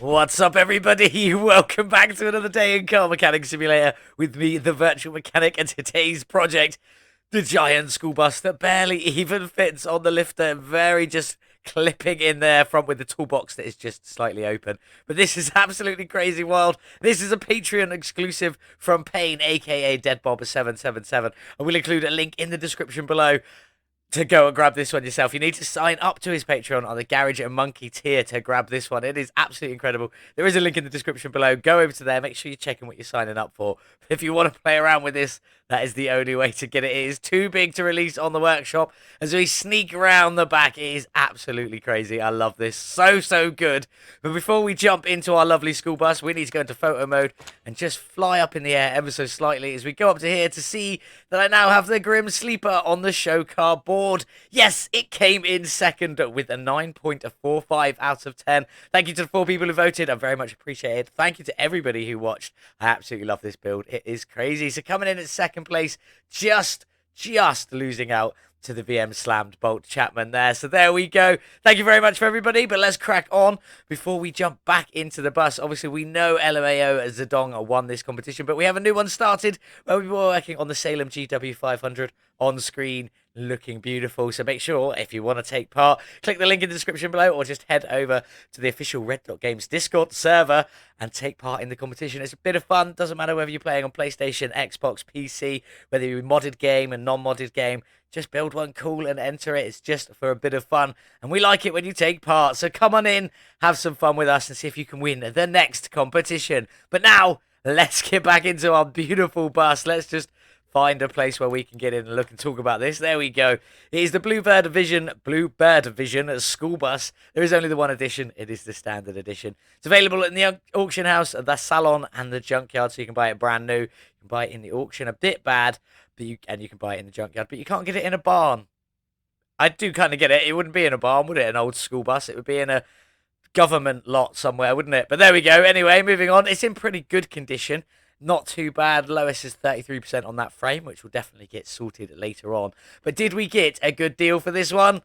What's up, everybody? Welcome back to another day in Car Mechanic Simulator with me, the Virtual Mechanic, and today's project, the giant school bus that barely even fits on the lifter, very just clipping in there front with the toolbox that is just slightly open. But this is absolutely crazy wild. This is a Patreon exclusive from Payne, aka DeadBob777, and we'll include a link in the description below to go and grab this one yourself. You need to sign up to his Patreon on the Garage and Monkey tier to grab this one. It is absolutely incredible. There is a link in the description below. Go over to there. Make sure you're checking what you're signing up for. If you want to play around with this, that is the only way to get it. It is too big to release on the workshop. As we sneak around the back, it is absolutely crazy. I love this. So good. But before we jump into our lovely school bus, we need to go into photo mode and just fly up in the air ever so slightly as we go up to here to see that I now have the Grim Sleeper on the show car board. Yes, it came in second with a 9.45 out of 10. Thank you to the 4 people who voted. I very much appreciate it. Thank you to everybody who watched. I absolutely love this build. It is crazy. So coming in at second place, just losing out to the VM slammed Bolt Chapman there. So there we go. Thank you very much for everybody, but let's crack on before we jump back into the bus. Obviously, we know LMAO Zedong won this competition, but we have a new one started where we were working on the Salem GW500 on screen, looking beautiful. So make sure, if you want to take part, click the link in the description below or just head over to the official Red Dot Games Discord server and take part in the competition. It's a bit of fun. Doesn't matter whether you're playing on PlayStation, Xbox, PC, whether you're modded game and non-modded game. Just build one cool and enter it. It's just for a bit of fun. And we like it when you take part. So come on in, have some fun with us and see if you can win the next competition. But now, let's get back into our beautiful bus. Let's just find a place where we can get in and look and talk about this. There we go. It is the Bluebird Vision school bus. There is only the one edition. It is the standard edition. It's available in the auction house, the salon, and the junkyard. So you can buy it brand new. You can buy it in the auction, a bit bad, but you can buy it in the junkyard. But you can't get it in a barn. I do kind of get it. It wouldn't be in a barn, would it? An old school bus. It would be in a government lot somewhere, wouldn't it? But there we go. Anyway, moving on. It's in pretty good condition. Not too bad. Lowest is 33% on that frame, which will definitely get sorted later on. But did we get a good deal for this one?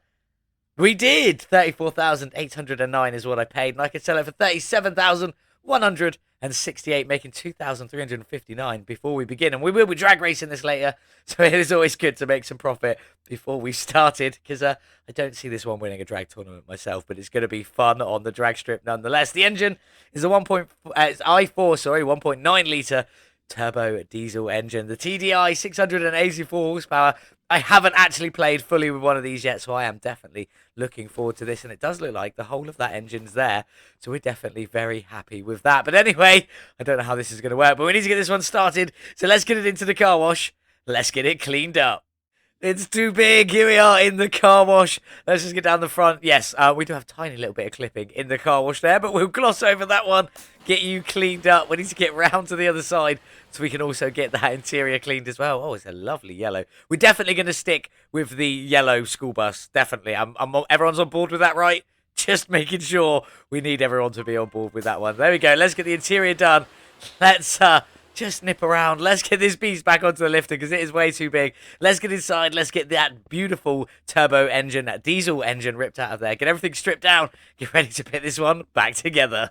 We did. 34,809 is what I paid, and I could sell it for 37,168, making 2,359 before we begin. And we will be drag racing this later, so it is always good to make some profit before we started, because I don't see this one winning a drag tournament myself, but it's going to be fun on the drag strip nonetheless. The engine is a it's i4, 1.9 litre turbo diesel engine. The TDI 684 horsepower. I haven't actually played fully with one of these yet, so I am definitely looking forward to this. And it does look like the whole of that engine's there, so we're definitely very happy with that. But anyway, I don't know how this is going to work, but we need to get this one started. So let's get it into the car wash. Let's get it cleaned up. It's too big. Here we are in the car wash. Let's just get down the front. Yes, we do have a tiny little bit of clipping in the car wash there, but we'll gloss over that one. Get you cleaned up. We need to get round to the other side so we can also get that interior cleaned as well. Oh, it's a lovely yellow. We're definitely going to stick with the yellow school bus. Definitely. Everyone's on board with that, right? Just making sure. We need everyone to be on board with that one. There we go. Let's get the interior done. Let's just nip around. Let's get this beast back onto the lifter because it is way too big. Let's get inside. Let's get that beautiful turbo engine, that diesel engine ripped out of there. Get everything stripped down. Get ready to put this one back together.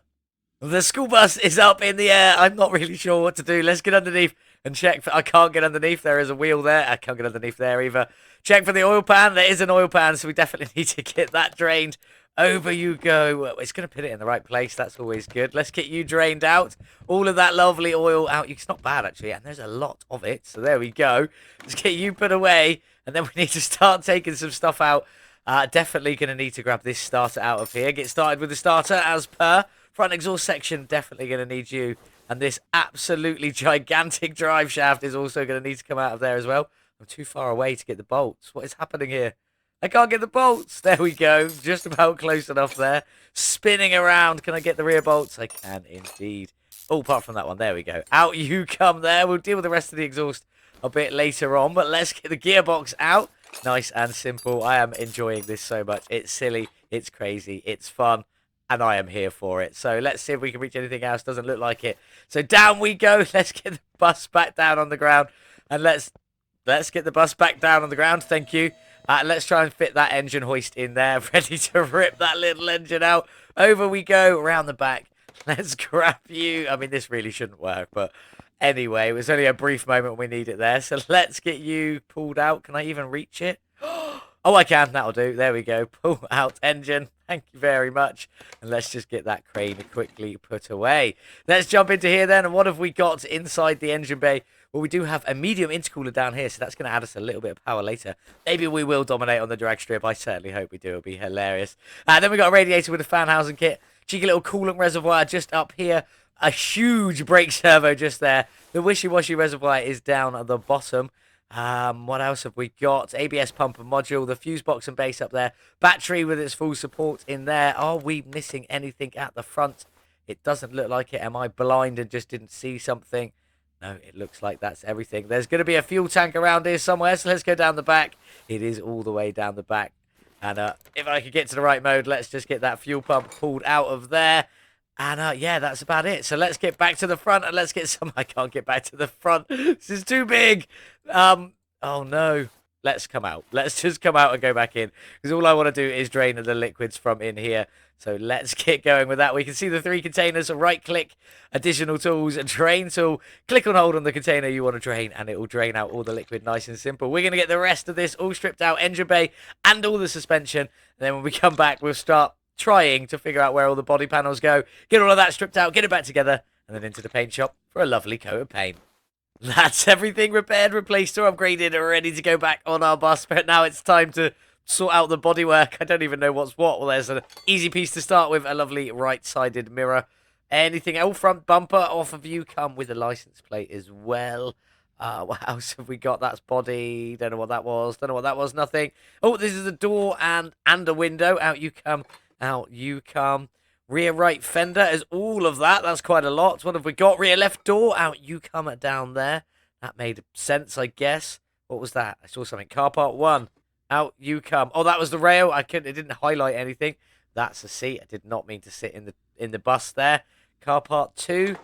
The school bus is up in the air. I'm not really sure what to do. Let's get underneath and check. I can't get underneath. There is a wheel there. I can't get underneath there either. Check for the oil pan. There is an oil pan, so we definitely need to get that drained. Over you go. It's going to put it in the right place. That's always good. Let's get you drained out. All of that lovely oil out. It's not bad, actually, and there's a lot of it. So there we go. Let's get you put away, and then we need to start taking some stuff out. Definitely going to need to grab this starter out of here. Get started with the starter as per. Front exhaust section, definitely going to need you. And this absolutely gigantic drive shaft is also going to need to come out of there as well. I'm too far away to get the bolts. What is happening here? I can't get the bolts. There we go. Just about close enough there. Spinning around. Can I get the rear bolts? I can indeed. Oh, apart from that one. There we go. Out you come there. We'll deal with the rest of the exhaust a bit later on. But let's get the gearbox out. Nice and simple. I am enjoying this so much. It's silly. It's crazy. It's fun. And I am here for it. So let's see if we can reach anything else. Doesn't look like it. So down we go. Let's get the bus back down on the ground. And let's get the bus back down on the ground. Thank you. Let's try and fit that engine hoist in there. Ready to rip that little engine out. Over we go. Around the back. Let's grab you. I mean, this really shouldn't work, but anyway, it was only a brief moment we need it there. So let's get you pulled out. Can I even reach it? Oh, I can. That'll do. There we go. Pull out engine. Thank you very much. And let's just get that crane quickly put away. Let's jump into here then. And what have we got inside the engine bay? Well, we do have a medium intercooler down here, so that's going to add us a little bit of power later. Maybe we will dominate on the drag strip. I certainly hope we do. It'll be hilarious. Then we got a radiator with a fan housing kit. Cheeky little coolant reservoir just up here. A huge brake servo just there. The wishy-washy reservoir is down at the bottom. What else have we got? ABS pump and module, the fuse box and base up there. Battery with its full support in there. Are we missing anything at the front? It doesn't look like it. Am I blind and just didn't see something? No, it looks like that's everything. There's going to be a fuel tank around here somewhere, so let's go down the back. It is all the way down the back. And if I could get to the right mode, let's just get that fuel pump pulled out of there. And yeah, that's about it. So let's get back to the front and let's get some... I can't get back to the front. This is too big. Oh, no. Let's come out. Let's just come out and go back in. Because all I want to do is drain the liquids from in here. So let's get going with that. We can see the 3 containers. So right-click, additional tools, a drain tool. Click and hold on the container you want to drain, and it will drain out all the liquid nice and simple. We're going to get the rest of this all stripped out, engine bay, and all the suspension. And then when we come back, we'll start trying to figure out where all the body panels go. Get all of that stripped out, get it back together, and then into the paint shop for a lovely coat of paint. That's everything repaired, replaced, or upgraded, and ready to go back on our bus. But now it's time to sort out the bodywork. I don't even know what's what. Well, there's an easy piece to start with, a lovely right-sided mirror. Anything else? Front bumper off of you come with a license plate as well. What else have we got? That's body. Don't know what that was. Don't know what that was. Nothing. Oh, this is a door and a window. Out you come. Out you come. Rear right fender is all of that. That's quite a lot. What have we got? Rear left door. Out you come down there. That made sense, I guess. What was that? I saw something. Car part 1. Out you come. Oh, that was the rail. It didn't highlight anything. That's a seat. I did not mean to sit in the bus there. Car part 2.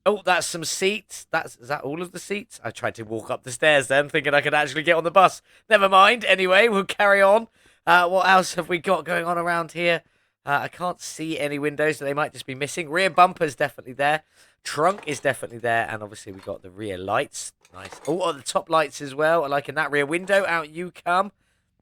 Oh, that's some seats. Is that all of the seats? I tried to walk up the stairs then, thinking I could actually get on the bus. Never mind. Anyway, we'll carry on. What else have we got going on around here? I can't see any windows, so they might just be missing. Rear bumper's definitely there. Trunk is definitely there. And obviously we've got the rear lights. Nice. Oh, the top lights as well. I like in that rear window. Out you come.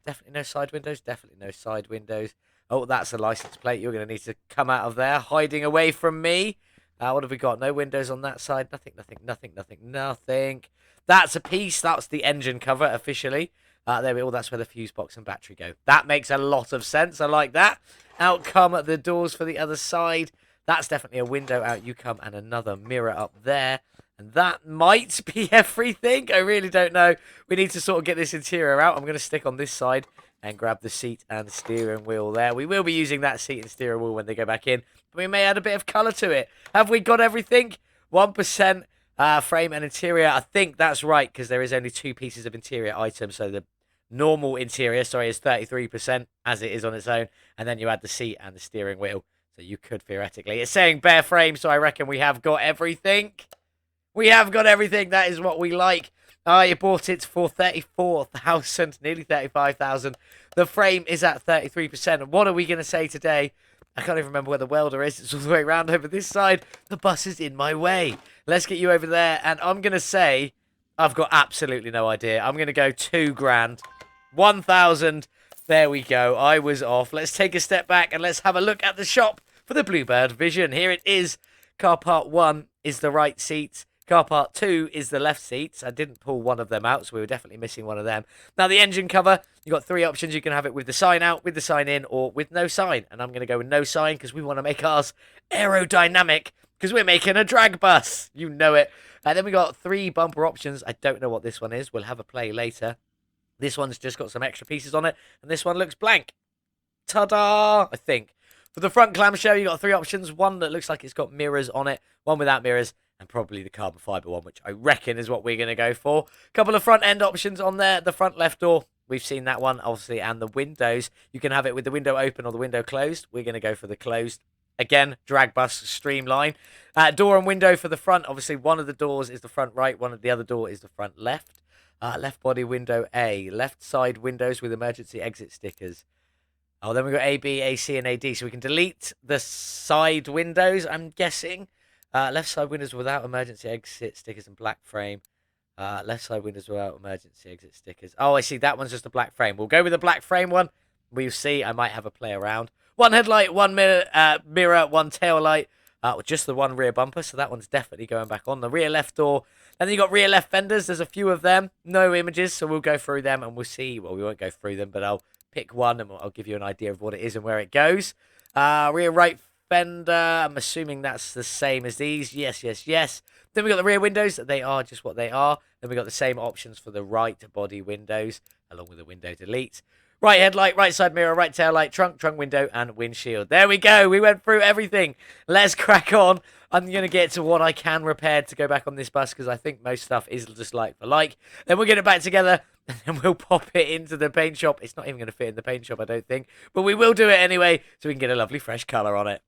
Definitely no side windows. Definitely no side windows. Oh, that's a license plate. You're going to need to come out of there, hiding away from me. What have we got? No windows on that side. Nothing, nothing, nothing, nothing, nothing. That's a piece. That's the engine cover officially. There we go. That's where the fuse box and battery go. That makes a lot of sense. I like that. Out come the doors for the other side. That's definitely a window. Out you come, and another mirror up there. And that might be everything. I really don't know. We need to sort of get this interior out. I'm going to stick on this side and grab the seat and steering wheel there. We will be using that seat and steering wheel when they go back in. But we may add a bit of colour to it. Have we got everything? 1% frame and interior. I think that's right, because there is only 2 pieces of interior items. So the normal interior, is 33% as it is on its own. And then you add the seat and the steering wheel. So you could theoretically. It's saying bare frame, so I reckon we have got everything. We have got everything. That is what we like. You bought it for 34,000, nearly 35,000. The frame is at 33%. And what are we going to say today? I can't even remember where the welder is. It's all the way around over this side. The bus is in my way. Let's get you over there. And I'm going to say, I've got absolutely no idea. I'm going to go 2 grand. 1,000. There we go. I was off. Let's take a step back and let's have a look at the shop for the Bluebird Vision. Here it is. Car part 1 is the right seat. Car part 2 is the left seats. I didn't pull one of them out, so we were definitely missing one of them. Now, the engine cover, you've got 3 options. You can have it with the sign out, with the sign in, or with no sign. And I'm going to go with no sign because we want to make ours aerodynamic because we're making a drag bus. You know it. And then we got 3 bumper options. I don't know what this one is. We'll have a play later. This one's just got some extra pieces on it, and this one looks blank. Ta-da! I think. For the front clamshell, you've got 3 options. One that looks like it's got mirrors on it, one without mirrors, and probably the carbon fibre one, which I reckon is what we're going to go for. A couple of front end options on there. The front left door, we've seen that one, obviously, and the windows. You can have it with the window open or the window closed. We're going to go for the closed. Again, drag bus streamline. Door and window for the front. Obviously, one of the doors is the front right, one of the other door is the front left. Left body window A. Left side windows with emergency exit stickers. Oh, then we've got A, B, A, C, and A, D. So we can delete the side windows, I'm guessing. Left side windows without emergency exit stickers and black frame. Left side windows without emergency exit stickers. Oh, I see. That one's just a black frame. We'll go with the black frame one. We'll see. I might have a play around. One headlight, one mirror, one tail light. Just the one rear bumper. So that one's definitely going back on. The rear left door. And then you got rear left fenders. There's a few of them. No images. So we'll go through them and we'll see. Well, we won't go through them, but I'll pick one and I'll give you an idea of what it is and where it goes. Rear right fender. I'm assuming that's the same as these. Yes, yes, yes. Then we got the rear windows. They are just what they are. Then we got the same options for the right body windows, along with the window delete. Right headlight, right side mirror, right tail light, trunk window, and windshield. There we go. We went through everything. Let's crack on. I'm going to get to what I can repair to go back on this bus because I think most stuff is just like for like. Then we'll get it back together and then we'll pop it into the paint shop. It's not even going to fit in the paint shop, I don't think. But we will do it anyway so we can get a lovely fresh colour on it.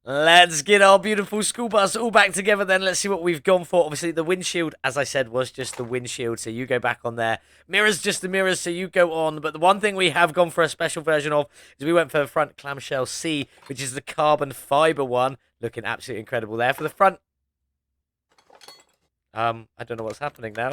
Let's get our beautiful school bus all back together then. Let's see what we've gone for. Obviously, the windshield, as I said, was just the windshield, so you go back on there. Mirrors, just the mirrors, so you go on. But the one thing we have gone for a special version of is we went for the front clamshell C, which is the carbon fibre one. Looking absolutely incredible there. For the front... I don't know what's happening now.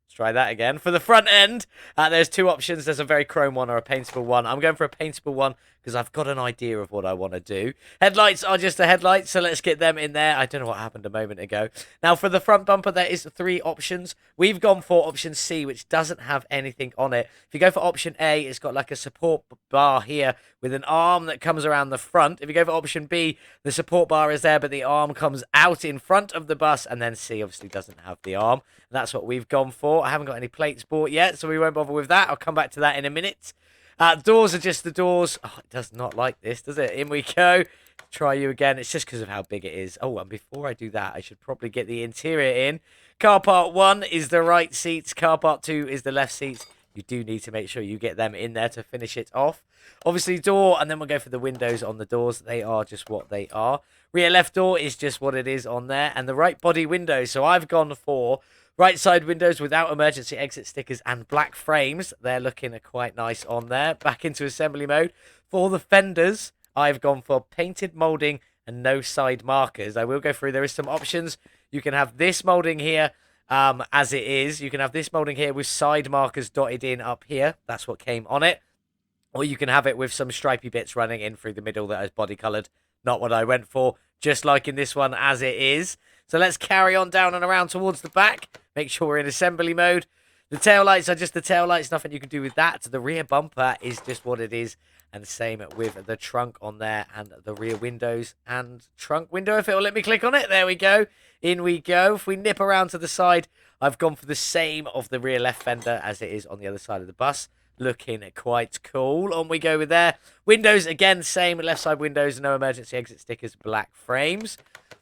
Let's try that again. For the front end, there's two options. There's a very chrome one or a paintable one. I'm going for a paintable one because I've got an idea of what I want to do. Headlights are just the headlights, so let's get them in there. I don't know what happened a moment ago. Now, for the front bumper, there is three options. We've gone for option C, which doesn't have anything on it. If you go for option A, it's got like a support bar here with an arm that comes around the front. If you go for option B, the support bar is there, but the arm comes out in front of the bus, and then C obviously doesn't have the arm. And that's what we've gone for. I haven't got any plates bought yet, so we won't bother with that. I'll come back to that in a minute. Doors are just the doors. Oh, it does not like this, does it? In we go. Try you again. It's just because of how big it is. Oh, and before I do that, I should probably get the interior in. Car part 1 is the right seats. Car part 2 is the left seats. You do need to make sure you get them in there to finish it off. Obviously, door, and then we'll go for the windows on the doors. They are just what they are. Rear left door is just what it is on there. And the right body window. So I've gone for... right side windows without emergency exit stickers and black frames. They're looking quite nice on there. Back into assembly mode. For the fenders, I've gone for painted moulding and no side markers. I will go through. There is some options. You can have this moulding here as it is. You can have this moulding here with side markers dotted in up here. That's what came on it. Or you can have it with some stripy bits running in through the middle that is body coloured. Not what I went for. Just like in this one as it is. So let's carry on down and around towards the back. Make sure we're in assembly mode. The tail lights are just the tail lights. Nothing you can do with that. The rear bumper is just what it is. And the same with the trunk on there and the rear windows and trunk window. If it will let me click on it. There we go. In we go. If we nip around to the side, I've gone for the same of the rear left fender as it is on the other side of the bus. Looking quite cool. On we go with there. Windows, again, same. Left side windows. No emergency exit stickers. Black frames.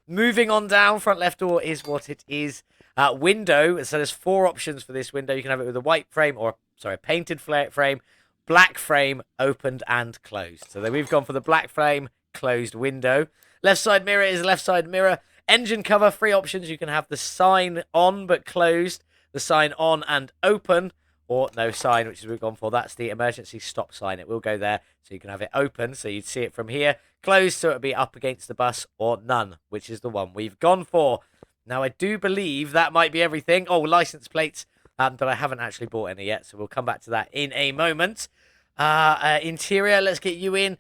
Moving on down. Front left door is what it is. Window. So there's 4 options for this window. You can have it with a white frame or, sorry, a painted frame. Black frame, opened and closed. So then we've gone for the black frame, closed window. Left side mirror is left side mirror. Engine cover, 3 options. You can have the sign on but closed, the sign on and open, or no sign, which is what we've gone for. That's the emergency stop sign. It will go there, so you can have it open, so you'd see it from here. Closed, so it would be up against the bus, or none, which is the one we've gone for. Now, I do believe that might be everything. Oh, license plates. But I haven't actually bought any yet, so we'll come back to that in a moment. Interior, let's get you in.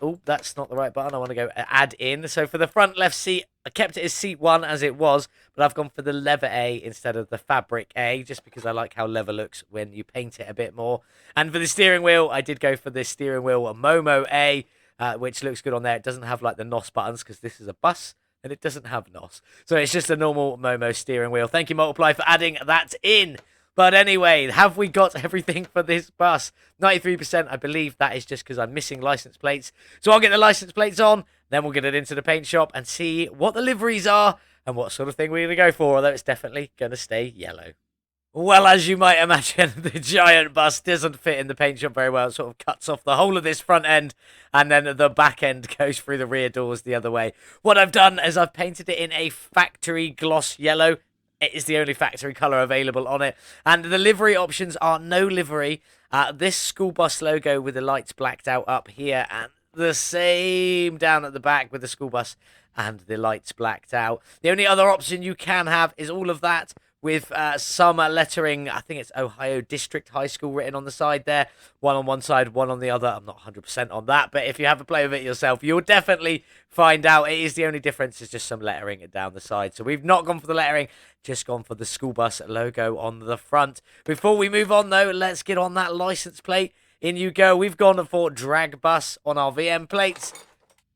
Oh, that's not the right button. I want to go add in. So for the front left seat, I kept it as seat 1 as it was, but I've gone for the leather A instead of the fabric A, just because I like how leather looks when you paint it a bit more. And for the steering wheel, I did go for the steering wheel Momo A, which looks good on there. It doesn't have like the NOS buttons because this is a bus. And it doesn't have NOS. So it's just a normal Momo steering wheel. Thank you, Multiply, for adding that in. But anyway, have we got everything for this bus? 93%. I believe that is just because I'm missing license plates. So I'll get the license plates on. Then we'll get it into the paint shop and see what the liveries are and what sort of thing we're going to go for. Although it's definitely going to stay yellow. Well, as you might imagine, the giant bus doesn't fit in the paint shop very well. It sort of cuts off the whole of this front end, and then the back end goes through the rear doors the other way. What I've done is I've painted it in a factory gloss yellow. It is the only factory colour available on it. And the livery options are no livery. This school bus logo with the lights blacked out up here, and the same down at the back with the school bus and the lights blacked out. The only other option you can have is all of that with some lettering. I think it's Ohio District High School written on the side there. One on one side, one on the other. I'm not 100% on that, but if you have a play with it yourself, you'll definitely find out. It is the only difference is just some lettering down the side. So we've not gone for the lettering, just gone for the school bus logo on the front. Before we move on, though, let's get on that license plate. In you go. We've gone for drag bus on our VM plates.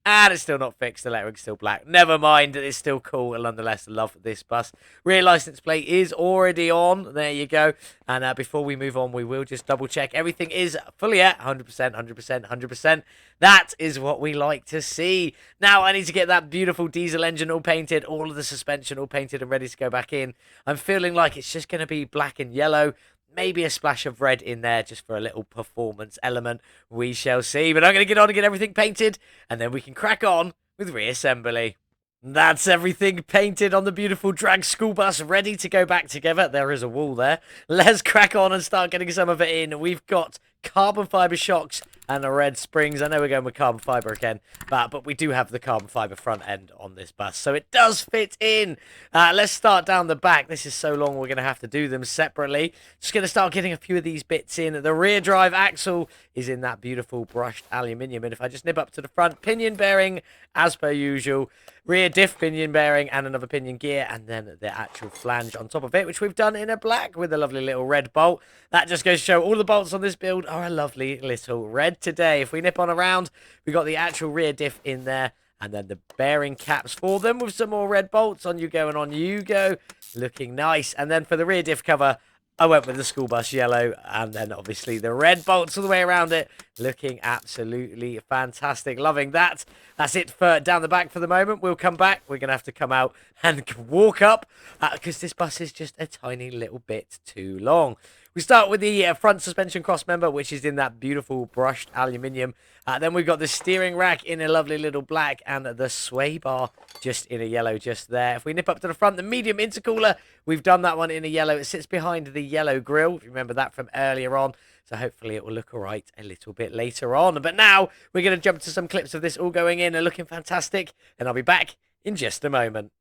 And it's still not fixed. The lettering's still black. Never mind. It's still cool. Nonetheless, love this bus. Rear license plate is already on. There you go. And before we move on, we will just double check. Everything is fully at 100%, 100%, 100%. That is what we like to see. Now, I need to get that beautiful diesel engine all painted. All of the suspension all painted and ready to go back in. I'm feeling like it's just going to be black and yellow. Maybe a splash of red in there just for a little performance element. We shall see. But I'm going to get on and get everything painted. And then we can crack on with reassembly. That's everything painted on the beautiful drag school bus, ready to go back together. There is a wall there. Let's crack on and start getting some of it in. We've got carbon fibre shocks and the red springs. I know we're going with carbon fibre again, but we do have the carbon fibre front end on this bus, so it does fit in. Let's start down the back. This is so long, we're going to have to do them separately. Just going to start getting a few of these bits in. The rear drive axle is in that beautiful brushed aluminium, and if I just nip up to the front, pinion bearing as per usual, rear diff pinion bearing and another pinion gear, and then the actual flange on top of it, which we've done in a black with a lovely little red bolt. That just goes to show all the bolts on this build are a lovely little red today. If we nip on around, we got the actual rear diff in there, and then the bearing caps for them with some more red bolts. On you go and on you go. Looking nice. And then for the rear diff cover, I went with the school bus yellow, and then obviously the red bolts all the way around it. Looking absolutely fantastic. Loving that. That's it for down the back for the moment. We'll come back. We're going to have to come out and walk up because this bus is just a tiny little bit too long. We start with the front suspension cross member, which is in that beautiful brushed aluminium. Then we've got the steering rack in a lovely little black, and the sway bar just in a yellow just there. If we nip up to the front, the medium intercooler, we've done that one in a yellow. It sits behind the yellow grille. If you remember that from earlier on. So hopefully it will look all right a little bit later on. But now we're going to jump to some clips of this all going in and looking fantastic. And I'll be back in just a moment.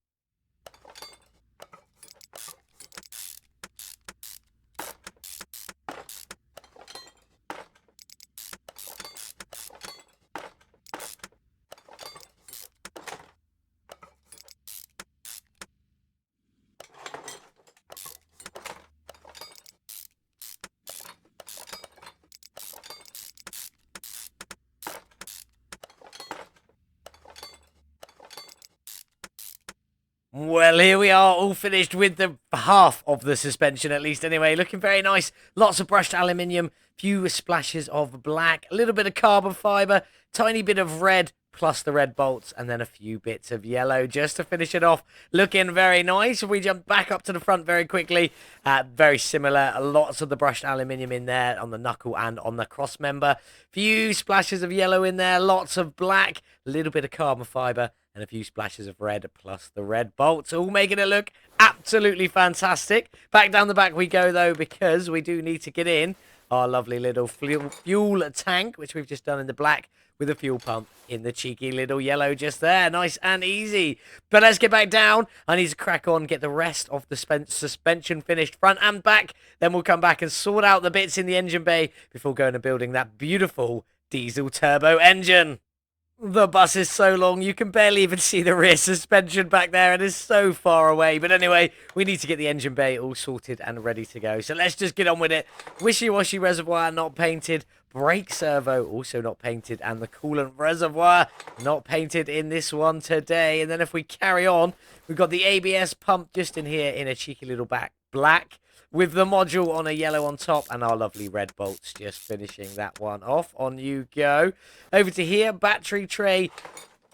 Well, here we are, all finished with the half of the suspension, at least anyway. Looking very nice. Lots of brushed aluminium, few splashes of black, a little bit of carbon fibre, tiny bit of red, plus the red bolts, and then a few bits of yellow just to finish it off. Looking very nice. We jump back up to the front very quickly. Very similar. Lots of the brushed aluminium in there on the knuckle and on the cross member. Few splashes of yellow in there, lots of black, a little bit of carbon fibre, and a few splashes of red, plus the red bolts, all making it look absolutely fantastic. Back down the back we go, though, because we do need to get in our lovely little fuel tank, which we've just done in the black, with a fuel pump in the cheeky little yellow just there. Nice and easy. But let's get back down. I need to crack on, get the rest of the suspension finished front and back. Then we'll come back and sort out the bits in the engine bay before going and building that beautiful diesel turbo engine. The bus is so long, you can barely even see the rear suspension back there. It is so far away. But anyway, we need to get the engine bay all sorted and ready to go. So let's just get on with it. Wishy-washy reservoir not painted. Brake servo also not painted. And the coolant reservoir not painted in this one today. And then if we carry on, we've got the ABS pump just in here in a cheeky little black, with the module on a yellow on top, and our lovely red bolts just finishing that one off. On you go. Over to here, battery tray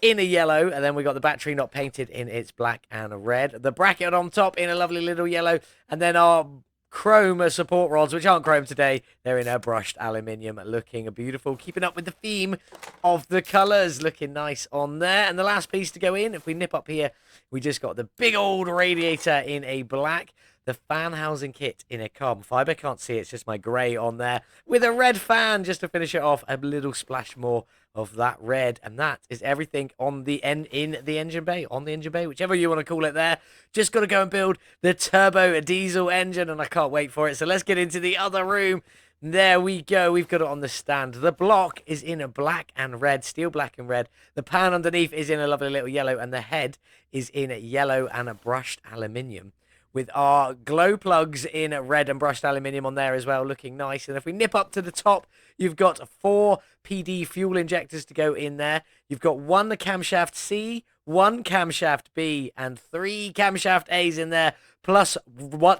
in a yellow, and then we got the battery not painted in its black and red. The bracket on top in a lovely little yellow, and then our chrome support rods, which aren't chrome today. They're in a brushed aluminium, looking beautiful, keeping up with the theme of the colors, looking nice on there. And the last piece to go in, if we nip up here, we just got the big old radiator in a black, the fan housing kit in a carbon fiber. Can't see, it's just my grey on there, with a red fan just to finish it off, a little splash more of that red. And that is everything on the in the engine bay, whichever you want to call it there. Just got to go and build the turbo diesel engine, and I can't wait for it. So let's get into the other room. There we go. We've got it on the stand. The block is in a black and red, steel black and red. The pan underneath is in a lovely little yellow, and the head is in yellow and a brushed aluminium, with our glow plugs in red and brushed aluminium on there as well, looking nice. And if we nip up to the top, you've got 4 PD fuel injectors to go in there. You've got 1 camshaft C, 1 camshaft B, and 3 camshaft A's in there, plus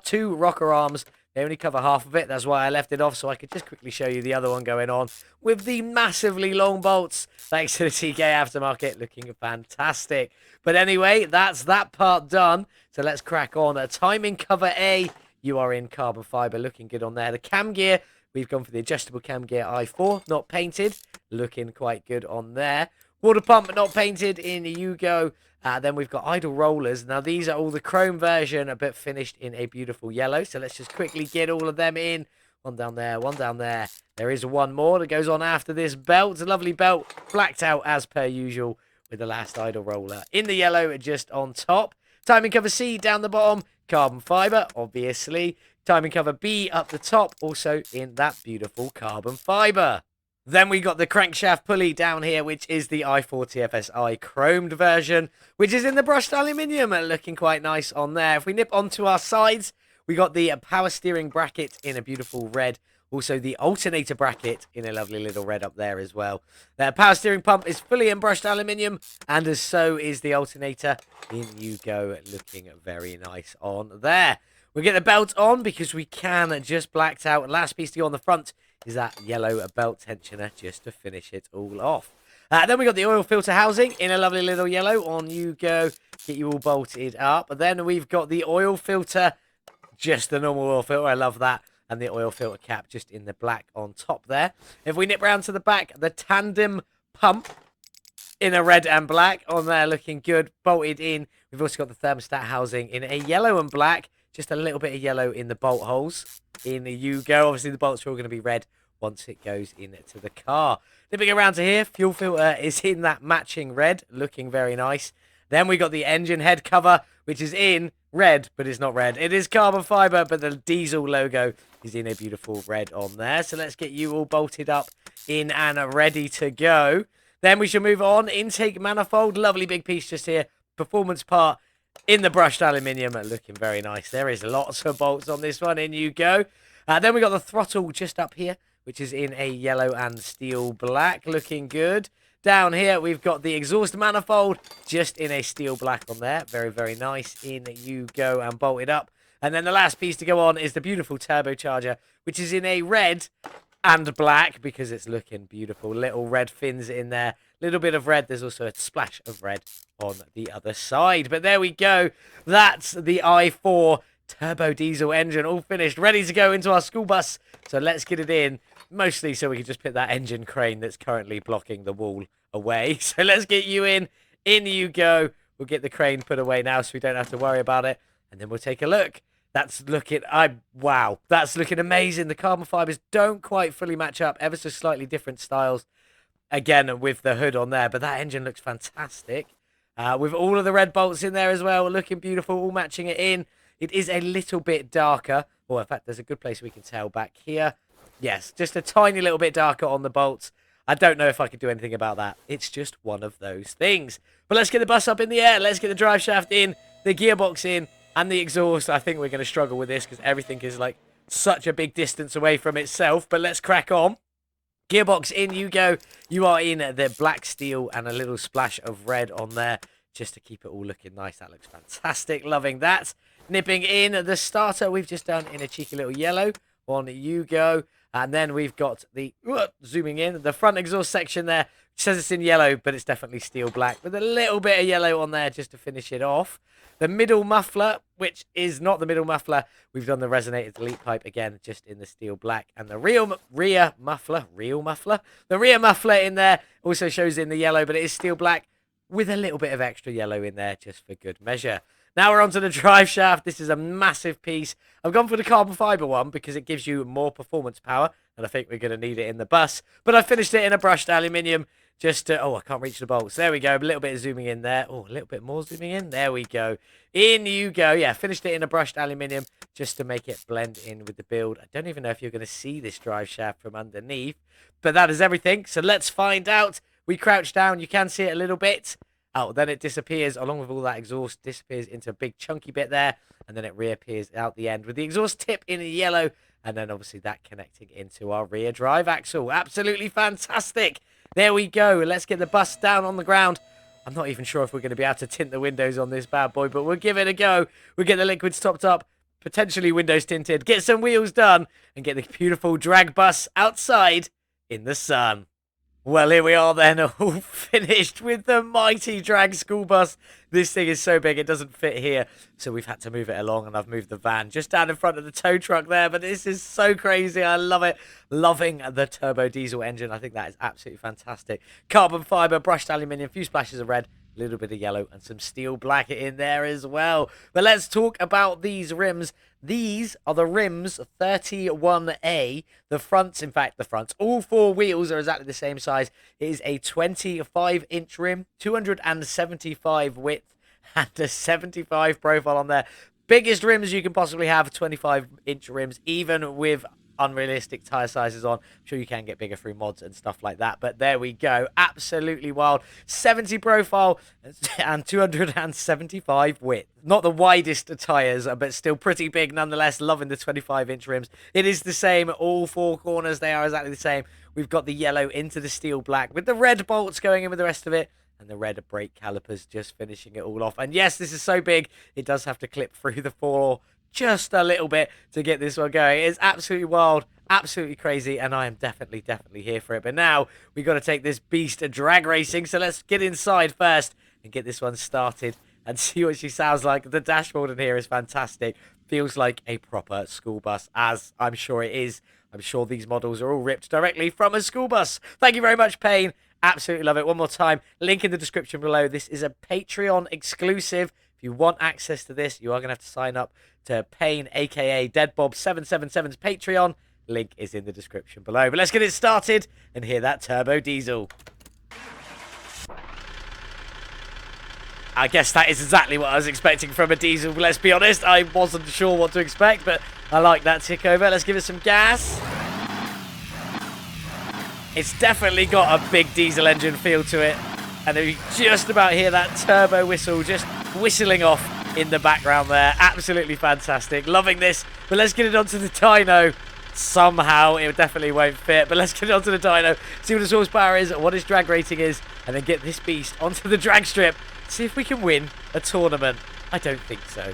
2 rocker arms. They only cover half of it. That's why I left it off, so I could just quickly show you the other one going on with the massively long bolts, thanks to the TK Aftermarket, looking fantastic. But anyway, that's that part done. So let's crack on. A timing cover A, you are in carbon fiber, looking good on there. The cam gear, we've gone for the adjustable cam gear i4, not painted, looking quite good on there. Water pump, not painted, in you go. Then we've got idle rollers. Now, these are all the chrome version, but finished in a beautiful yellow. So let's just quickly get all of them in. One down there, one down there. There is one more that goes on after this belt. It's a lovely belt, blacked out as per usual, with the last idle roller in the yellow just on top. Timing cover C down the bottom, carbon fiber, obviously. Timing cover B up the top, also in that beautiful carbon fiber. Then we got the crankshaft pulley down here, which is the i4 TFSI chromed version, which is in the brushed aluminium, looking quite nice on there. If we nip onto our sides, we got the power steering bracket in a beautiful red. Also, the alternator bracket in a lovely little red up there as well. The power steering pump is fully in brushed aluminium, and as so is the alternator. In you go, looking very nice on there. We get the belt on because we can, just blacked out. Last piece to go on the front is that yellow belt tensioner just to finish it all off. Then we got the oil filter housing in a lovely little yellow. On you go, get you all bolted up. Then we've got the oil filter, just the normal oil filter. I love that. And the oil filter cap just in the black on top there. If we nip round to the back, the tandem pump in a red and black on there, looking good, bolted in. We've also got the thermostat housing in a yellow and black, just a little bit of yellow in the bolt holes. In you go. Obviously, the bolts are all going to be red once it goes into the car. Nipping around to here, fuel filter is in that matching red, looking very nice. Then we got the engine head cover, which is in red, but it's not red. It is carbon fiber, but the diesel logo is in a beautiful red on there. So let's get you all bolted up in and ready to go. Then we should move on. Intake manifold, lovely big piece just here. Performance part in the brushed aluminium, looking very nice. There is lots of bolts on this one. In you go. Then we got the throttle just up here, which is in a yellow and steel black, looking good. Down here, we've got the exhaust manifold just in a steel black on there. Very, very nice. In you go and bolt it up. And then the last piece to go on is the beautiful turbocharger, which is in a red and black because it's looking beautiful. Little red fins in there. Little bit of red. There's also a splash of red on the other side. But there we go. That's the i4 turbo diesel engine all finished, ready to go into our school bus. So let's get it in. Mostly so we can just put that engine crane that's currently blocking the wall away. So let's get you in. In you go. We'll get the crane put away now so we don't have to worry about it. And then we'll take a look. That's looking, wow, that's looking amazing. The carbon fibers don't quite fully match up. Ever so slightly different styles. Again, with the hood on there. But that engine looks fantastic. With all of the red bolts in there as well. Looking beautiful. All matching it in. It is a little bit darker. Or in fact, there's a good place we can tell back here. Yes, just a tiny little bit darker on the bolts. I don't know if I could do anything about that. It's just one of those things. But let's get the bus up in the air. Let's get the drive shaft in, the gearbox in, and the exhaust. I think we're going to struggle with this because everything is like such a big distance away from itself. But let's crack on. Gearbox in you go. You are in the black steel and a little splash of red on there just to keep it all looking nice. That looks fantastic. Loving that. Nipping in the starter we've just done in a cheeky little yellow. On you go. And then we've got the, zooming in, the front exhaust section there. It says it's in yellow, but it's definitely steel black with a little bit of yellow on there just to finish it off. The middle muffler, which is not the middle muffler, we've done the resonator delete pipe again, just in the steel black. And the rear muffler in there also shows in the yellow, but it is steel black with a little bit of extra yellow in there just for good measure. Now we're onto the drive shaft. This is a massive piece. I've gone for the carbon fiber one because it gives you more performance power, and I think we're going to need it in the bus. But I finished it in a brushed aluminium just to... Oh, I can't reach the bolts. There we go. A little bit of zooming in there. Oh, a little bit more zooming in. There we go. In you go. Yeah, finished it in a brushed aluminium just to make it blend in with the build. I don't even know if you're going to see this drive shaft from underneath, but that is everything. So let's find out. We crouch down. You can see it a little bit. Oh, then it disappears along with all that exhaust, disappears into a big chunky bit there, and then it reappears out the end with the exhaust tip in yellow, and then obviously that connecting into our rear drive axle. Absolutely fantastic. There we go. Let's get the bus down on the ground. I'm not even sure if we're going to be able to tint the windows on this bad boy, but we'll give it a go. We'll get the liquids topped up, potentially windows tinted, get some wheels done, and get the beautiful drag bus outside in the sun. Well, here we are then, all finished with the mighty drag school bus. This thing is so big, it doesn't fit here. So we've had to move it along, and I've moved the van just down in front of the tow truck there. But this is so crazy. I love it. Loving the turbo diesel engine. I think that is absolutely fantastic. Carbon fiber, brushed aluminium, few splashes of red, a little bit of yellow, and some steel black in there as well. But let's talk about these rims. These are the rims 31A. The fronts, in fact, the fronts, all four wheels are exactly the same size. It is a 25-inch rim, 275 width, and a 75 profile on there. Biggest rims you can possibly have, 25-inch rims, even with unrealistic tire sizes on. I'm sure you can get bigger through mods and stuff like that, but there we go. Absolutely wild. 70 profile and 275 width. Not the widest of tires, but still pretty big nonetheless. Loving the 25-inch rims. It is the same, all four corners, they are exactly the same. We've got the yellow into the steel black with the red bolts going in with the rest of it, and the red brake calipers just finishing it all off. And yes, this is so big, it does have to clip through the floor just a little bit to get this one going. It's absolutely wild, absolutely crazy, and I am definitely here for it. But now we've got to take this beast to drag racing, so let's get inside first and get this one started and see what she sounds like. The dashboard in here is fantastic. Feels like a proper school bus, as I'm sure it is. I'm sure these models are all ripped directly from a school bus. Thank you very much, Payne. Absolutely love it. One more time, link in the description below. This is a Patreon exclusive. If you want access to this, you are going to have to sign up to Payne, aka DeadBob777's Patreon. Link is in the description below. But let's get it started and hear that turbo diesel. I guess that is exactly what I was expecting from a diesel. Let's be honest, I wasn't sure what to expect, but I like that tick over. Let's give it some gas. It's definitely got a big diesel engine feel to it. And you just about hear that turbo whistle just whistling off in the background there. Absolutely fantastic. Loving this. But let's get it onto the dyno. Somehow it definitely won't fit, but let's get it onto the dyno, see what its horsepower is, what its drag rating is, and then get this beast onto the drag strip. See if we can win a tournament. I don't think so.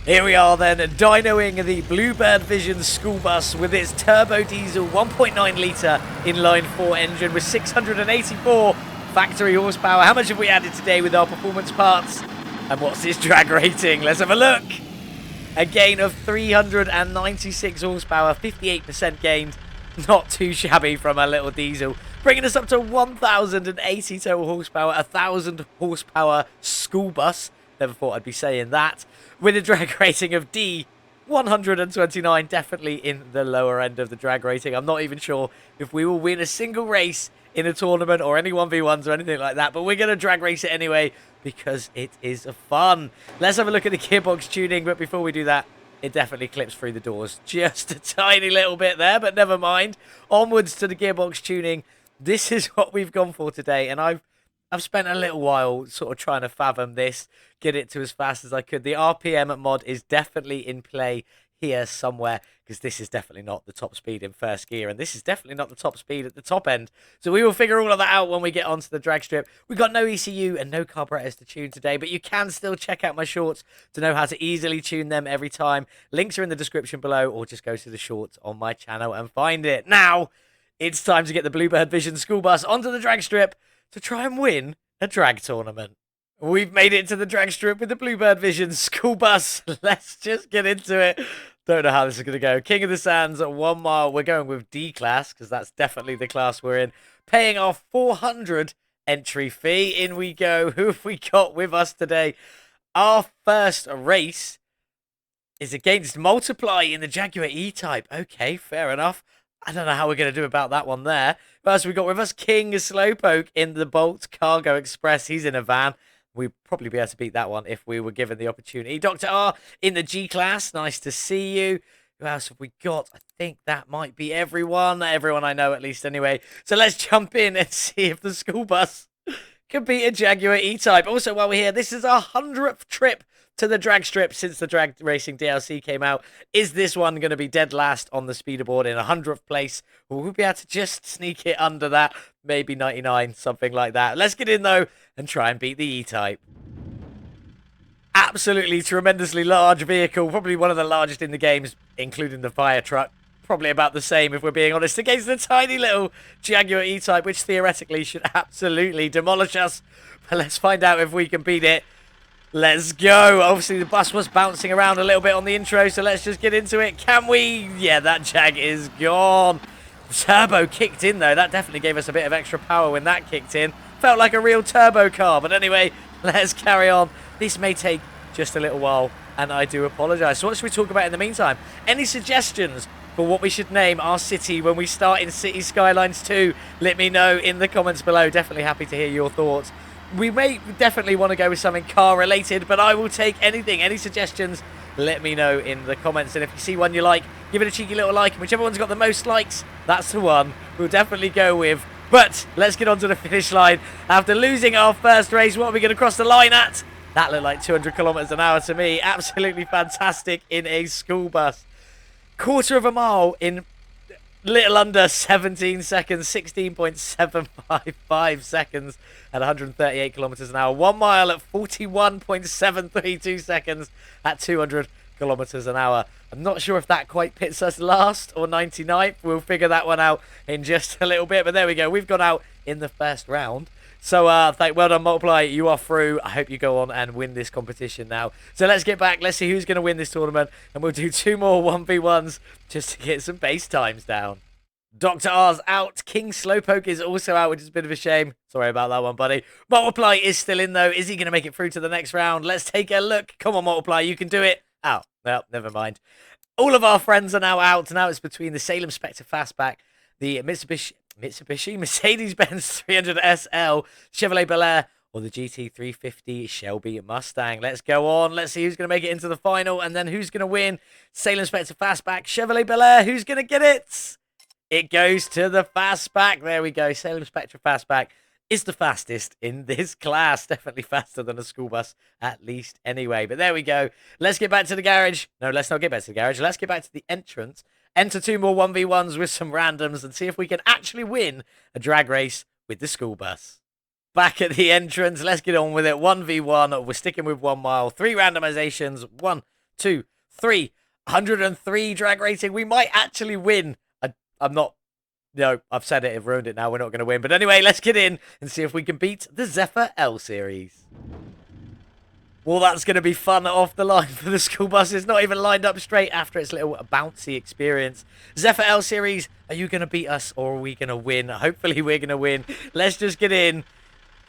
Here we are then, dynoing the Bluebird Vision school bus with its turbo diesel 1.9 litre inline 4 engine with 684 factory horsepower. How much have we added today with our performance parts? And what's its drag rating? Let's have a look. A gain of 396 horsepower, 58% gained. Not too shabby from a little diesel. Bringing us up to 1,080 total horsepower, 1,000 horsepower school bus. Never thought I'd be saying that. With a drag rating of D, 129, definitely in the lower end of the drag rating. I'm not even sure if we will win a single race in a tournament or any 1v1s or anything like that, but we're going to drag race it anyway because it is fun. Let's have a look at the gearbox tuning, but before we do that, it definitely clips through the doors just a tiny little bit there, but never mind. Onwards to the gearbox tuning. This is what we've gone for today, and I've spent a little while sort of trying to fathom this, get it to as fast as I could. The RPM mod is definitely in play here somewhere, because this is definitely not the top speed in first gear, and this is definitely not the top speed at the top end. So we will figure all of that out when we get onto the drag strip. We've got no ECU and no carburetors to tune today, but you can still check out my shorts to know how to easily tune them every time. Links are in the description below, or just go to the shorts on my channel and find it. Now, it's time to get the Bluebird Vision school bus onto the drag strip to try and win a drag tournament. We've made it to the drag strip with the Bluebird Vision school bus. Let's just get into it. Don't know how this is going to go. King of the Sands at 1 mile. We're going with D class because that's definitely the class we're in. Paying our 400 entry fee. In we go. Who have we got with us today? Our first race is against Multiply in the Jaguar E-Type. Okay, fair enough. I don't know how we're going to do about that one there. First, we got with us King Slowpoke in the Bolt Cargo Express. He's in a van. We'd probably be able to beat that one if we were given the opportunity. Dr. R in the G-Class. Nice to see you. Who else have we got? I think that might be everyone. Everyone I know, at least, anyway. So let's jump in and see if the school bus can beat a Jaguar E-Type. Also, while we're here, this is our 100th trip to the drag strip since the drag racing DLC came out. Is this one going to be dead last on the speederboard in 100th place? Or will we be able to just sneak it under that? Maybe 99, something like that. Let's get in, though, and try and beat the E-Type. Absolutely tremendously large vehicle. Probably one of the largest in the games, including the fire truck. Probably about the same, if we're being honest, against the tiny little Jaguar E-Type, which theoretically should absolutely demolish us. But let's find out if we can beat it. Let's go. Obviously, the bus was bouncing around a little bit on the intro, so let's just get into it. Can we? Yeah, that Jag is gone. Turbo kicked in, though. That definitely gave us a bit of extra power when that kicked in. Felt like a real turbo car. But anyway, let's carry on. This may take just a little while, and I do apologise. So what should we talk about in the meantime? Any suggestions for what we should name our city when we start in City Skylines 2? Let me know in the comments below. Definitely happy to hear your thoughts. We may definitely want to go with something car-related, but I will take anything. Any suggestions, let me know in the comments. And if you see one you like, give it a cheeky little like. And whichever one's got the most likes, that's the one we'll definitely go with. But let's get on to the finish line. After losing our first race, what are we going to cross the line at? That looked like 200 kilometers an hour to me. Absolutely fantastic in a school bus. Quarter of a mile in little under 17 seconds, 16.755 seconds at 138 kilometers an hour. 1 mile at 41.732 seconds at 200 kilometers an hour. I'm not sure if that quite pits us last or 99th. We'll figure that one out in just a little bit. But there we go. We've gone out in the first round. So, well done, Multiply. You are through. I hope you go on and win this competition now. So let's get back. Let's see who's going to win this tournament. And we'll do 2 more 1v1s just to get some base times down. Dr. R's out. King Slowpoke is also out, which is a bit of a shame. Sorry about that one, buddy. Multiply is still in, though. Is he going to make it through to the next round? Let's take a look. Come on, Multiply. You can do it. Oh, well, never mind. All of our friends are now out. Now it's between the Salem Spectre Fastback, the Mercedes-Benz 300 SL, Chevrolet Bel Air, or the GT350 Shelby Mustang. Let's go on. Let's see who's going to make it into the final, and then who's going to win. Salem Spectre Fastback, Chevrolet Bel Air. Who's going to get it? It goes to the Fastback. There we go. Salem Spectre Fastback is the fastest in this class. Definitely faster than a school bus, at least anyway. But there we go. Let's get back to the garage. No, let's not get back to the garage. Let's get back to the entrance. Enter 2 more 1v1s with some randoms and see if we can actually win a drag race with the school bus. Back at the entrance. Let's get on with it. 1v1. We're sticking with 1 mile. 3 randomizations. 1, 2, 3. 103 drag rating. We might actually win. I'm not... No, I've said it. I've ruined it now. We're not going to win. But anyway, let's get in and see if we can beat the Zephyr L Series. Well, that's going to be fun off the line for the school bus. It's not even lined up straight after its little bouncy experience. Zephyr L Series, are you going to beat us or are we going to win? Hopefully we're going to win. Let's just get in,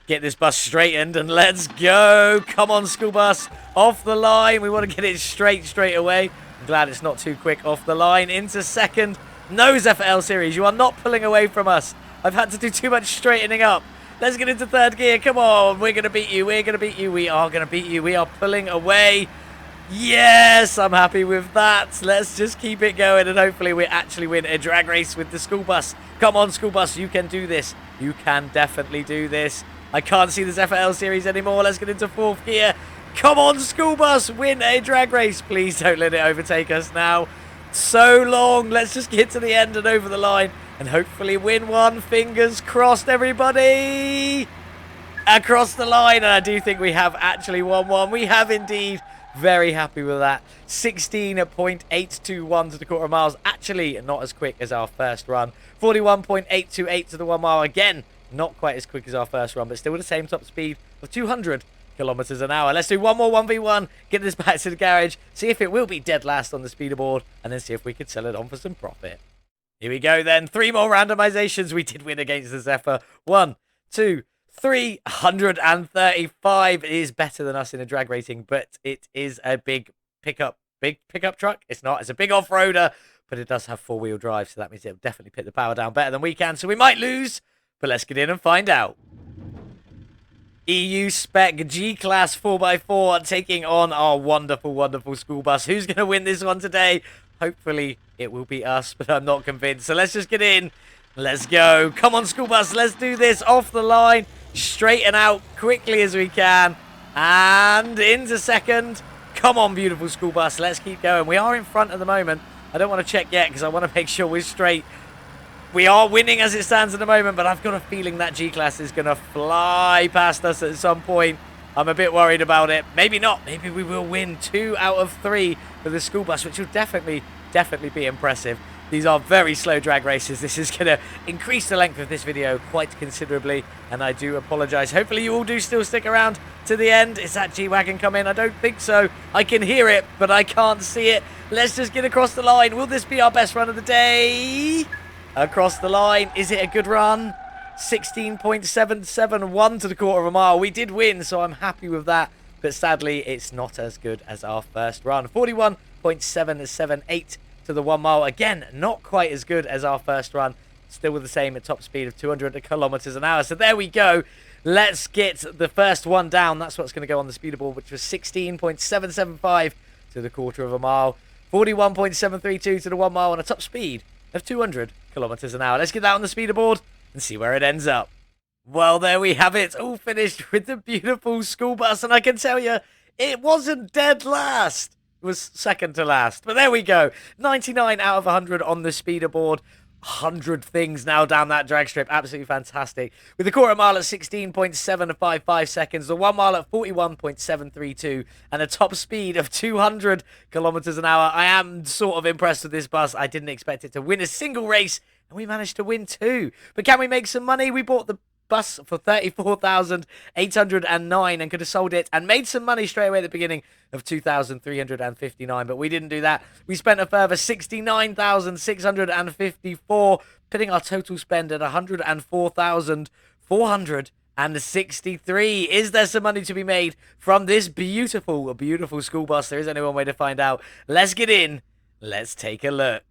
get this bus straightened, and let's go. Come on, school bus. Off the line. We want to get it straight away. I'm glad it's not too quick. Off the line into second. No, Zephyr L Series, you are not pulling away from us. I've had to do too much straightening up. Let's get into third gear. Come on. We're going to beat you. We're going to beat you. We are going to beat you. We are pulling away. Yes, I'm happy with that. Let's just keep it going and hopefully we actually win a drag race with the school bus. Come on, school bus. You can do this. You can definitely do this. I can't see the Zephyr L Series anymore. Let's get into fourth gear. Come on, school bus, win a drag race. Please don't let it overtake us now. So long. Let's just get to the end and over the line and hopefully win one. Fingers crossed, everybody. Across the line, and I do think we have actually won one. We have indeed. Very happy with that. 16.821 to the quarter miles. Actually, not as quick as our first run. 41.828 to the 1 mile. Again, not quite as quick as our first run, but still with the same top speed of 200 kilometers an hour. Let's do one more 1v1. Get this back to the garage. See if it will be dead last on the speeder board, and then see if we could sell it on for some profit. Here we go then. 3 more randomizations. We did win against the Zephyr. 1, 2, 335. It is better than us in a drag rating, but it is a big pickup truck. It's not. It's a big off-roader, but it does have 4-wheel drive, so that means it'll definitely put the power down better than we can. So we might lose, but let's get in and find out. EU spec G-Class 4x4 taking on our wonderful, wonderful school bus. Who's going to win this one today? Hopefully it will be us, but I'm not convinced. So let's just get in. Let's go. Come on, school bus. Let's do this. Off the line. Straighten out quickly as we can. And into second. Come on, beautiful school bus. Let's keep going. We are in front at the moment. I don't want to check yet because I want to make sure we're straight. We are winning as it stands at the moment, but I've got a feeling that G-Class is going to fly past us at some point. I'm a bit worried about it. Maybe not. Maybe we will win 2 out of 3 for the school bus, which will definitely be impressive. These are very slow drag races. This is going to increase the length of this video quite considerably, and I do apologise. Hopefully you all do still stick around to the end. Is that G-Wagon coming? I don't think so. I can hear it, but I can't see it. Let's just get across the line. Will this be our best run of the day? Across the line. Is it a good run? 16.771 to the quarter of a mile. We did win, so I'm happy with that, but sadly it's not as good as our first run. 41.778 to the 1 mile. Again, not quite as good as our first run. Still with the same at top speed of 200 kilometers an hour. So there we go. Let's get the first one down. That's what's going to go on the speeder board, which was 16.775 to the quarter of a mile. 41.732 to the 1 mile on a top speed of 200 kilometers an hour. Let's get that on the speeder board and see where it ends up. Well, there we have it. All finished with the beautiful school bus. And I can tell you, it wasn't dead last. It was second to last. But there we go. 99 out of 100 on the speeder board. 100 things now down that drag strip. Absolutely fantastic. With the quarter mile at 16.755 seconds, the 1 mile at 41.732, and a top speed of 200 kilometers an hour. I am sort of impressed with this bus. I didn't expect it to win a single race, and we managed to win 2. But can we make some money? We bought the bus for 34,809 and could have sold it and made some money straight away at the beginning of 2,359, but we didn't do that. We spent a further 69,654, putting our total spend at 104,463. Is there some money to be made from this beautiful, beautiful school bus? There isn't only one way to find out. Let's get in. Let's take a look.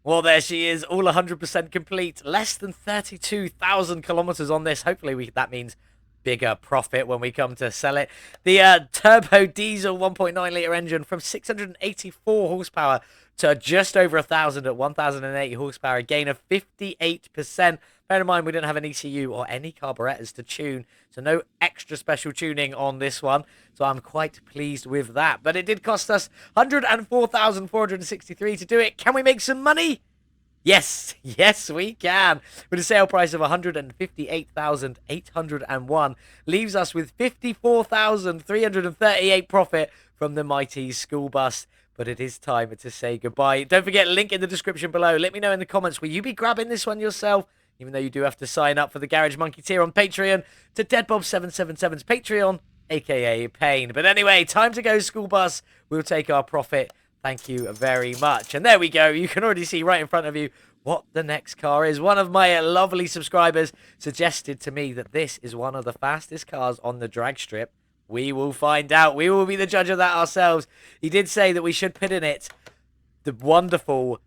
Well, there she is, all 100% complete. Less than 32,000 kilometers on this. Hopefully, that means bigger profit when we come to sell it. The turbo diesel 1.9 litre engine from 684 horsepower to just over 1,000 at 1,080 horsepower. A gain of 58%. Bear in mind, we didn't have an ECU or any carburetors to tune, so no extra special tuning on this one. So I'm quite pleased with that. But it did cost us 104,463 to do it. Can we make some money? Yes, yes, we can. With a sale price of 158,801, leaves us with 54,338 profit from the mighty school bus. But it is time to say goodbye. Don't forget, link in the description below. Let me know in the comments, will you be grabbing this one yourself? Even though you do have to sign up for the Garage Monkey tier on Patreon to Deadbob777's Patreon, aka Pain. But anyway, time to go, school bus. We'll take our profit. Thank you very much. And there we go. You can already see right in front of you what the next car is. One of my lovely subscribers suggested to me that this is one of the fastest cars on the drag strip. We will find out. We will be the judge of that ourselves. He did say that we should put in it the wonderful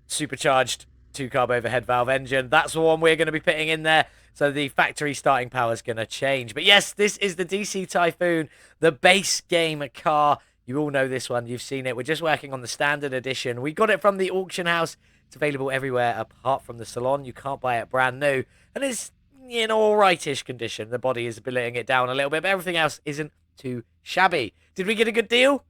supercharged 2-carb overhead valve engine. That's the one we're going to be putting in there. So the factory starting power is going to change. But yes, this is the DC Typhoon, the base game car. You all know this one. You've seen it. We're just working on the standard edition. We got it from the auction house. It's available everywhere apart from the salon. You can't buy it brand new. And it's in all rightish condition. The body is billowing it down a little bit, but everything else is in too shabby. Did we get a good deal?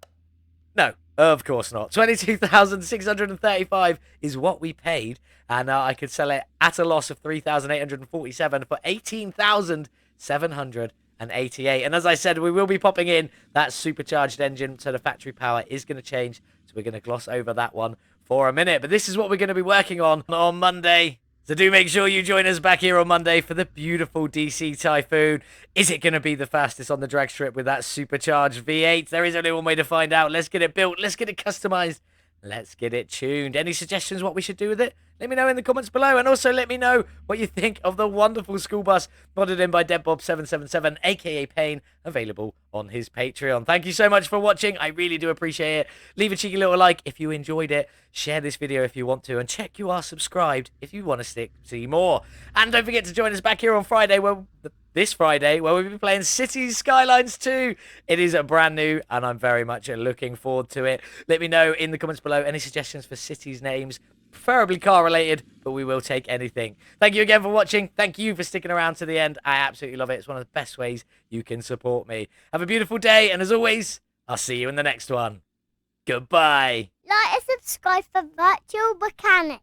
No, of course not. 22,635 is what we paid, and I could sell it at a loss of 3,847 for 18,788. And as I said, we will be popping in that supercharged engine, so the factory power is going to change. So we're going to gloss over that one for a minute. But this is what we're going to be working on Monday. So do make sure you join us back here on Monday for the beautiful DC Typhoon. Is it going to be the fastest on the drag strip with that supercharged V8? There is only one way to find out. Let's get it built. Let's get it customized. Let's get it tuned. Any suggestions what we should do with it? Let me know in the comments below. And also let me know what you think of the wonderful school bus modded in by DeadBob777, aka Payne, available on his Patreon. Thank you so much for watching. I really do appreciate it. Leave a cheeky little like if you enjoyed it. Share this video if you want to. And check you are subscribed if you want to see more. And don't forget to join us back here on Friday, this Friday, where we'll be playing Cities Skylines 2. It is brand new, and I'm very much looking forward to it. Let me know in the comments below any suggestions for cities names, preferably car-related, but we will take anything. Thank you again for watching. Thank you for sticking around to the end. I absolutely love it. It's one of the best ways you can support me. Have a beautiful day, and as always, I'll see you in the next one. Goodbye. Like and subscribe for Virtual Mechanic.